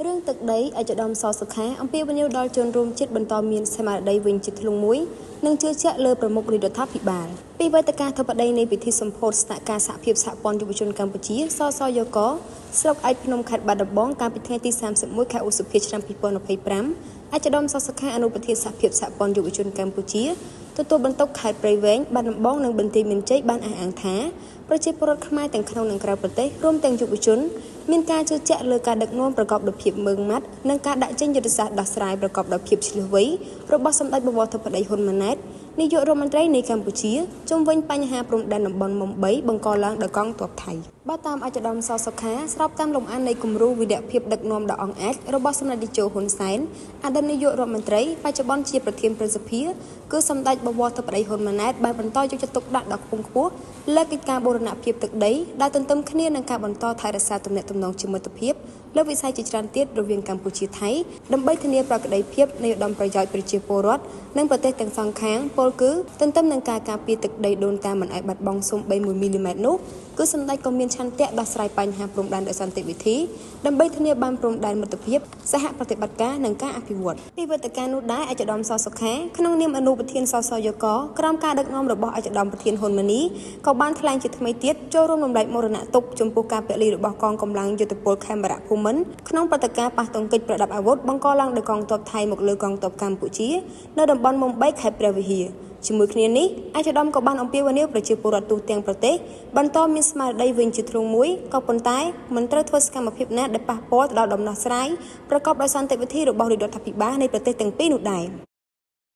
រឿងទឹកដីអាចដំសសុខាអំពីវិនិយោគដល់ជនរួមជាតិបន្តមានស្មារតីវិញជាធ្លុងមួយនិងជឿជាក់លើប្រមុខរដ្ឋាភិបាលពីវេទិកាធិបតីនៃពិធីសម្ពោធស្នាក់ការសហភាពសហព័ន្ធយុវជនកម្ពុជាសសយកស្រុកឯកភ្នំខេត្តបាត់ដំបងកាលពីថ្ងៃទី31ខែឧសភាឆ្នាំ2025អាចដំសសុខាអនុប្រធានសហភាពសហព័ន្ធយុវជនកម្ពុជាទទួលបន្ទុកខេត្តព្រៃវែងបាត់ដំបងនិងបន្ទាយមានជ័យបានអះអាងថាប្រជាពលរដ្ឋខ្មែរទាំងក្នុងនិងក្រៅប្រទេសរួមទាំងយុវជនមានការជឿជាក់លើការដឹកនាំប្រកបដោយភាពម៉ឺងម៉ាត់និងការដាក់ចេញយុទ្ធសាស្ត្រដោះស្រាយប្រកបដោយភាពឆ្លៀសវៃរបស់សម្ដេចបវរធិបតីហ៊ុនម៉ាណែតនាយករដ្ឋមន្ត្រីនៃកម្ពុជាជុំវិញបញ្ហាព្រំដែនតំបន់មុំ3បង្កឡើងដោយកងទ័ពថៃបើតាមអចដំសសុខាស្របតាមលំអាននៃគំរូវិរៈភាពដឹកនាំដ៏អង្អាចរបស់សម្ដេចតេជោហ៊ុនសែនអតីតនាយករដ្ឋមន្ត្រីបច្ចុប្បន្នជាប្រធានព្រឹទ្ធសភាគឺសម្ដេចបវរធិបតីហ៊ុនម៉ាណែតបានបន្តយកចិត្តទុកដាក់ដល់ខ្ពង់ខ្ពស់លើកិច្ចការបូរណភាពទឹកដីដែលទន្ទឹមគ្នានឹងការបន្តថែរក្សាទំនាក់ទំនងជាមិត្តភាពលើវិស័យជាច្រើនទៀតរវាងកម្ពុជាថៃដើម្បីធានាប្រក្រតីភាពនៃឧត្តមប្រយោជន៍ប្រជាពលរដ្ឋនិងប្រទេសទាំងសងខាងពលគឺទន្ទឹមនឹងការការពារទឹកដីដូនតាមិនឲ្យបាត់បង់សូម្បី1មីលីម៉ែត្រនោះគឺសម្ដេចក៏មានឆន្ទៈដោះស្រាយបញ្ហាព្រំដែនដោយសន្តិវិធីដើម្បីធានាបានព្រំដែនមិត្តភាពសហប្រតិបត្តិការនិងការអភិវឌ្ឍពីវេទិកានោះដែរអចដំសសុខាក្នុងនាមអនុប្រធានសសយកក្រោមការដឹកនាំរបស់អចដំប្រធានហ៊ុនម៉ាណីក៏បានថ្លែងជាថ្មីទៀតចូលរួមរំលែកមរណទុក្ខចំពោះការពលីរបស់កងកម្លាំងយុទ្ធពលខេមរៈភូមិន្ទក្នុងព្រឹត្តិការណ៍ប៉ះទង្គិចប្រដាប់អាវុធបង្កឡើងដោយកងទ័ពថៃមកលើកងទ័ពកម្ពុជានៅតំបន់មុំ3ខេត្តព្រះវិហារជាមួយគ្នានេះអចដំក៏បានអំពាវនាវប្រជាពលរដ្ឋទូទាំងប្រទេសបន្តមានស្មារតីវិញជាធ្លុងមួយក៏ប៉ុន្តែមិនត្រូវធ្វើសកម្មភាពណាដែលប៉ះពាល់ទៅដល់ដំណោះស្រាយប្រកបដោយសន្តិវិធីរបស់រដ្ឋាភិបាលនៃប្រទេសទាំងពីរនោះដែរ